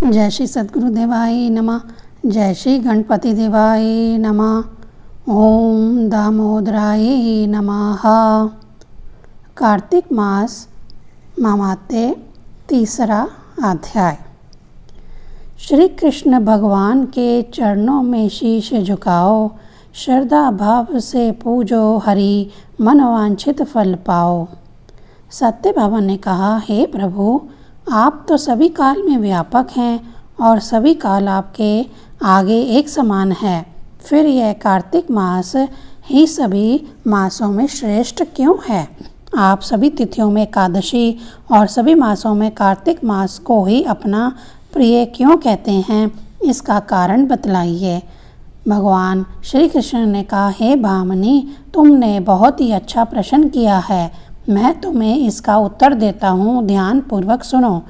जय श्री सद्गुरु देवाय नमः। जय श्री गणपति देवाय नमः। ओम दामोदराय नमः। कार्तिक मास महात्म्य तीसरा अध्याय। श्री कृष्ण भगवान के चरणों में शीश झुकाओ, श्रद्धा भाव से पूजो हरि, मनोवांछित फल पाओ। सत्यभामा ने कहा, हे प्रभु, आप तो सभी काल में व्यापक हैं और सभी काल आपके आगे एक समान है। फिर यह कार्तिक मास ही सभी मासों में श्रेष्ठ क्यों है? आप सभी तिथियों में एकादशी और सभी मासों में कार्तिक मास को ही अपना प्रिय क्यों कहते हैं? इसका कारण बतलाइए। भगवान श्री कृष्ण ने कहा, हे भामिनी, तुमने बहुत ही अच्छा प्रश्न किया है। मैं तुम्हें इसका उत्तर देता हूँ, ध्यान पूर्वक सुनो।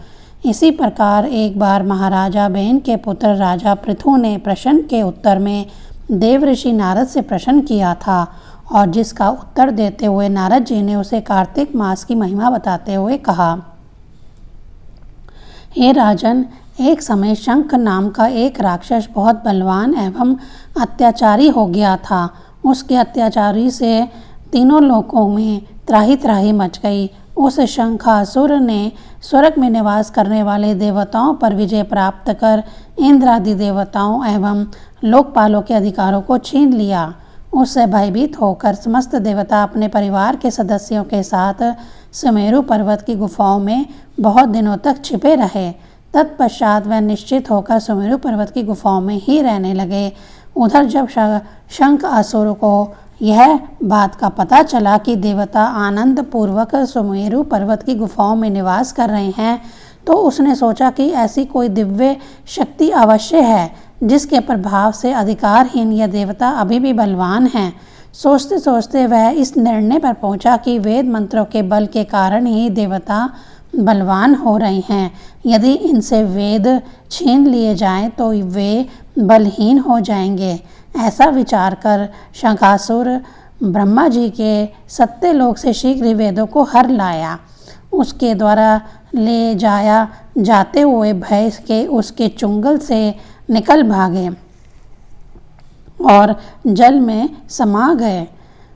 इसी प्रकार एक बार महाराजा बेन के पुत्र राजा पृथु ने प्रश्न के उत्तर में देवऋषि नारद से प्रश्न किया था, और जिसका उत्तर देते हुए नारद जी ने उसे कार्तिक मास की महिमा बताते हुए कहा, हे राजन, एक समय शंख नाम का एक राक्षस बहुत बलवान एवं अत्याचारी हो गया था। उसके अत्याचारी से तीनों लोकों में त्राही त्राही मच गई। उस शंखासुर ने स्वर्ग में निवास करने वाले देवताओं पर विजय प्राप्त कर इंद्र आदि देवताओं एवं लोकपालों के अधिकारों को छीन लिया। उससे भयभीत होकर समस्त देवता अपने परिवार के सदस्यों के साथ सुमेरु पर्वत की गुफाओं में बहुत दिनों तक छिपे रहे। तत्पश्चात वह निश्चित होकर सुमेरु पर्वत की गुफाओं में ही रहने लगे। उधर जब शंख असुर को यह बात का पता चला कि देवता आनंद पूर्वक सुमेरु पर्वत की गुफाओं में निवास कर रहे हैं, तो उसने सोचा कि ऐसी कोई दिव्य शक्ति अवश्य है जिसके प्रभाव से अधिकारहीन यह देवता अभी भी बलवान हैं। सोचते सोचते वह इस निर्णय पर पहुंचा कि वेद मंत्रों के बल के कारण ही देवता बलवान हो रहे हैं। यदि इनसे वेद छीन लिए जाएं तो वे बलहीन हो जाएंगे। ऐसा विचार कर शंखासुर ब्रह्मा जी के सत्यलोक से शीघ्र ही वेदों को हर लाया। उसके द्वारा ले जाया जाते हुए भय के उसके चुंगल से निकल भागे और जल में समा गए।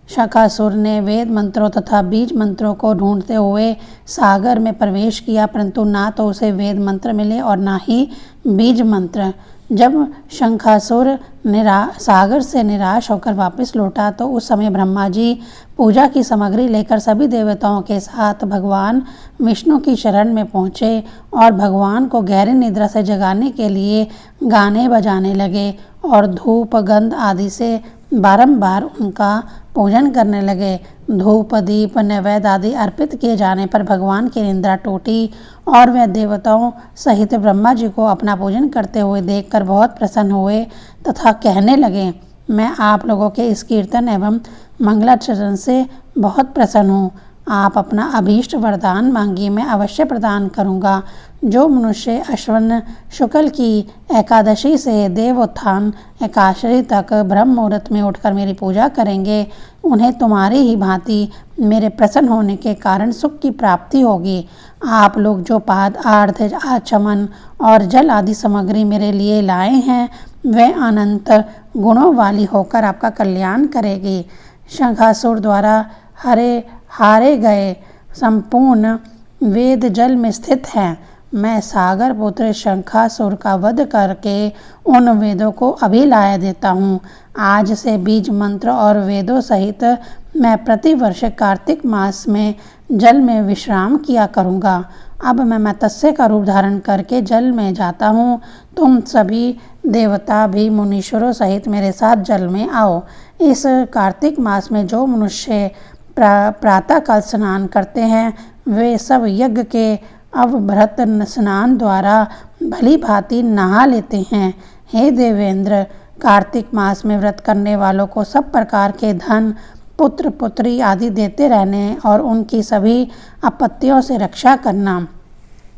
शंखासुर ने वेद मंत्रों तथा बीज मंत्रों को ढूंढते हुए सागर में प्रवेश किया, परंतु ना तो उसे वेद मंत्र मिले और ना ही बीज मंत्र। जब शंखासुर सागर से निराश होकर वापस लौटा तो उस समय ब्रह्मा जी पूजा की सामग्री लेकर सभी देवताओं के साथ भगवान विष्णु की शरण में पहुँचे और भगवान को गहरी निद्रा से जगाने के लिए गाने बजाने लगे और धूप गंध आदि से बारंबार उनका पूजन करने लगे। धूप दीप नैवेद्य आदि अर्पित किए जाने पर भगवान की निद्रा टूटी और वे देवताओं सहित ब्रह्मा जी को अपना पूजन करते हुए देखकर बहुत प्रसन्न हुए तथा कहने लगे, मैं आप लोगों के इस कीर्तन एवं मंगलाचरण से बहुत प्रसन्न हूँ। आप अपना अभीष्ट वरदान मांगिए, मैं अवश्य प्रदान करूँगा। जो मनुष्य अश्विन शुक्ल की एकादशी से देवोत्थान एकादशी तक ब्रह्म मुहूर्त में उठकर मेरी पूजा करेंगे, उन्हें तुम्हारी ही भांति मेरे प्रसन्न होने के कारण सुख की प्राप्ति होगी। आप लोग जो पाद आर्ध आचमन और जल आदि सामग्री मेरे लिए लाए हैं, वे अनंत गुणों वाली होकर आपका कल्याण करेगी। शंखासुर द्वारा हारे गए संपूर्ण वेद जल में स्थित हैं। मैं सागर पुत्र शंखासुर का वध करके उन वेदों को अभी लाया देता हूँ। आज से बीज मंत्र और वेदों सहित मैं प्रतिवर्ष कार्तिक मास में जल में विश्राम किया करूँगा। अब मैं मत्स्य का रूप धारण करके जल में जाता हूँ। तुम सभी देवता भी मुनीश्वरों सहित मेरे साथ जल में आओ। इस कार्तिक मास में जो मनुष्य प्रातःकाल स्नान करते हैं, वे सब यज्ञ के अवभृत स्नान द्वारा भली भांति नहा लेते हैं। हे देवेंद्र, कार्तिक मास में व्रत करने वालों को सब प्रकार के धन, पुत्र पुत्री आदि देते रहने और उनकी सभी आपत्तियों से रक्षा करना।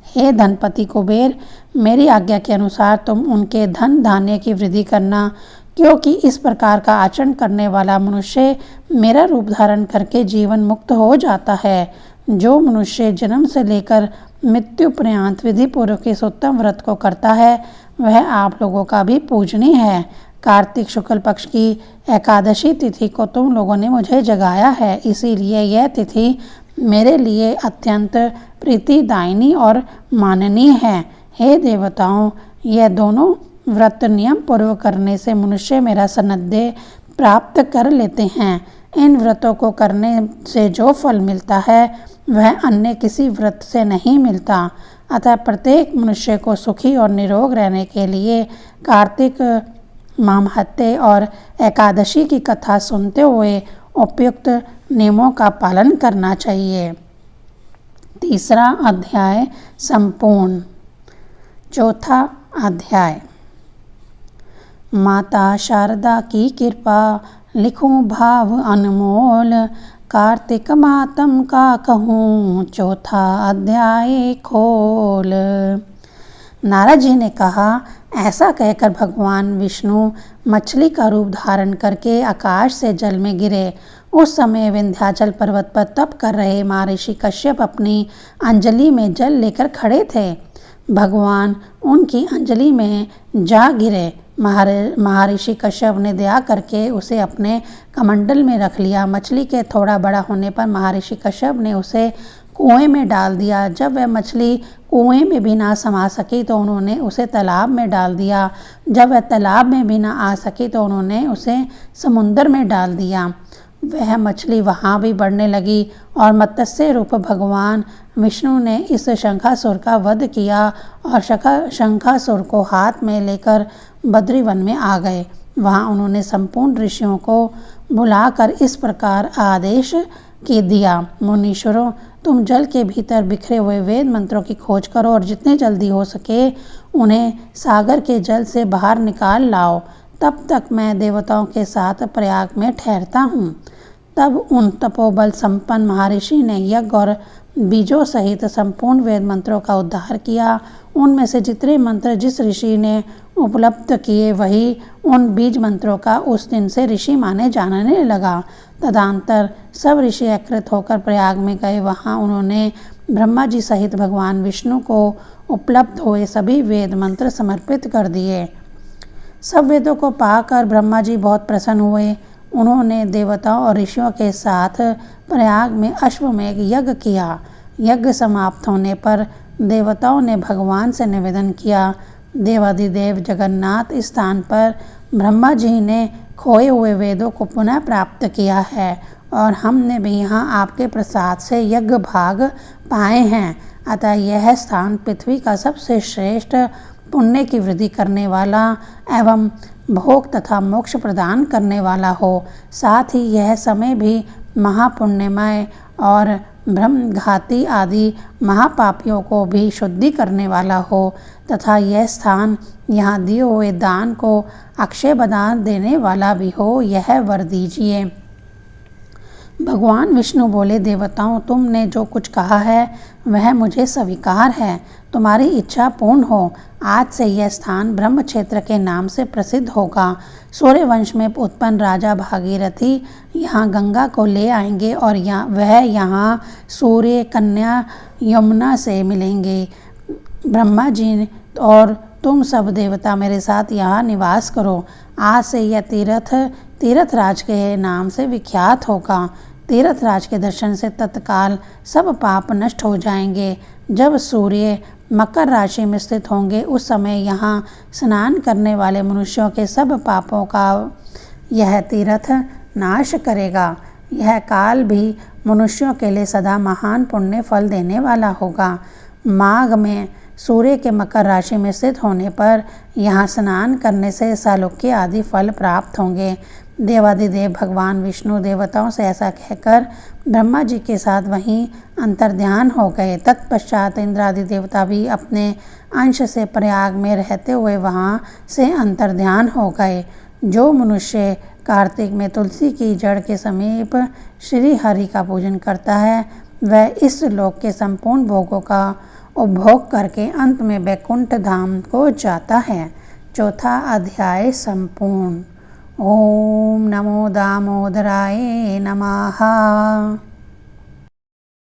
हे धनपति कुबेर, मेरी आज्ञा के अनुसार तुम उनके धन धान्य की वृद्धि करना, क्योंकि इस प्रकार का आचरण करने वाला मनुष्य मेरा रूप धारण करके जीवन मुक्त हो जाता है। जो मनुष्य जन्म से लेकर मृत्युपर्यंत विधि पूर्वक इस उत्तम व्रत को करता है वह आप लोगों का भी पूजनीय है। कार्तिक शुक्ल पक्ष की एकादशी तिथि को तुम लोगों ने मुझे जगाया है, इसीलिए यह तिथि मेरे लिए अत्यंत प्रीतिदायिनी और माननीय है। हे देवताओं, यह दोनों व्रत नियम पूर्वक करने से मनुष्य मेरा सान्निध्य प्राप्त कर लेते हैं। इन व्रतों को करने से जो फल मिलता है वह अन्य किसी व्रत से नहीं मिलता। अतः प्रत्येक मनुष्य को सुखी और निरोग रहने के लिए कार्तिक महात्म्य और एकादशी की कथा सुनते हुए उपयुक्त नियमों का पालन करना चाहिए। तीसरा अध्याय संपूर्ण। चौथा अध्याय। माता शारदा की कृपा लिखूं भाव अनमोल, कार्तिक मातम का कहूँ चौथा अध्याय खोल। नारद जी ने कहा, ऐसा कहकर भगवान विष्णु मछली का रूप धारण करके आकाश से जल में गिरे। उस समय विंध्याचल पर्वत पर तप कर रहे महर्षि कश्यप अपनी अंजलि में जल लेकर खड़े थे। भगवान उनकी अंजलि में जा गिरे। महर्षि कश्यप ने दया करके उसे अपने कमंडल में रख लिया। मछली के थोड़ा बड़ा होने पर महर्षि कश्यप ने उसे कुएं में डाल दिया। जब वह मछली कुएं में भी ना समा सकी तो उन्होंने उसे तालाब में डाल दिया। जब वह तालाब में भी ना आ सकी तो उन्होंने उसे समुद्र में डाल दिया। वह मछली वहाँ भी बढ़ने लगी और मत्स्य रूप भगवान विष्णु ने इस शंखासुर का वध किया और शंखासुर को हाथ में लेकर बद्रीवन में आ गए। वहाँ उन्होंने संपूर्ण ऋषियों को बुलाकर इस प्रकार आदेश के दिया, मुनीश्वरों, तुम जल के भीतर बिखरे हुए वेद मंत्रों की खोज करो और जितने जल्दी हो सके उन्हें सागर के जल से बाहर निकाल लाओ। तब तक मैं देवताओं के साथ प्रयाग में ठहरता हूँ। तब उन तपोबल संपन्न महर्षि ने यज्ञ और बीजों सहित संपूर्ण वेद मंत्रों का उद्धार किया। उनमें से जितने मंत्र जिस ऋषि ने उपलब्ध किए वही उन बीज मंत्रों का उस दिन से ऋषि माने जानने लगा। तदंतर सब ऋषि एकत्रित होकर प्रयाग में गए। वहाँ उन्होंने ब्रह्मा जी सहित भगवान विष्णु को उपलब्ध हुए सभी वेद मंत्र समर्पित कर दिए। सब वेदों को पाकर ब्रह्मा जी बहुत प्रसन्न हुए। उन्होंने देवताओं और ऋषियों के साथ प्रयाग में अश्वमेघ यज्ञ किया। यज्ञ समाप्त होने पर देवताओं ने भगवान से निवेदन किया, देवाधिदेव जगन्नाथ स्थान पर ब्रह्मा जी ने खोए हुए वेदों को पुनः प्राप्त किया है और हमने भी यहाँ आपके प्रसाद से यज्ञ भाग पाए हैं। अतः यह स्थान पृथ्वी का सबसे श्रेष्ठ पुण्य की वृद्धि करने वाला एवं भोग तथा मोक्ष प्रदान करने वाला हो। साथ ही यह समय भी महापुण्यमय और ब्रह्मघाती आदि महापापियों को भी शुद्धि करने वाला हो तथा यह स्थान यहाँ दिए हुए दान को अक्षय बदान देने वाला भी हो, यह वर दीजिए। भगवान विष्णु बोले, देवताओं, तुमने जो कुछ कहा है वह मुझे स्वीकार है। तुम्हारी इच्छा पूर्ण हो। आज से यह स्थान ब्रह्म क्षेत्र के नाम से प्रसिद्ध होगा। सूर्यवंश में उत्पन्न राजा भागीरथी यहाँ गंगा को ले आएंगे और यहाँ सूर्य कन्या यमुना से मिलेंगे। ब्रह्मा जी और तुम सब देवता मेरे साथ यहाँ निवास करो। आज से यह तीर्थराज के नाम से विख्यात होगा। तीर्थराज के दर्शन से तत्काल सब पाप नष्ट हो जाएंगे। जब सूर्य मकर राशि में स्थित होंगे उस समय यहाँ स्नान करने वाले मनुष्यों के सब पापों का यह तीर्थ नाश करेगा। यह काल भी मनुष्यों के लिए सदा महान पुण्य फल देने वाला होगा। माघ में सूर्य के मकर राशि में स्थित होने पर यहाँ स्नान करने से सालोक्य आदि फल प्राप्त होंगे। देवाधिदेव भगवान विष्णु देवताओं से ऐसा कहकर ब्रह्मा जी के साथ वहीं अंतर्ध्यान हो गए। तत्पश्चात इंद्र आदि देवता भी अपने अंश से प्रयाग में रहते हुए वहाँ से अंतर्ध्यान हो गए। जो मनुष्य कार्तिक में तुलसी की जड़ के समीप श्री हरि का पूजन करता है वह इस लोक के संपूर्ण भोगों का उपभोग करके अंत में वैकुंठ धाम को जाता है। चौथा अध्याय संपूर्ण। ओम नमो दामोदराय नमः।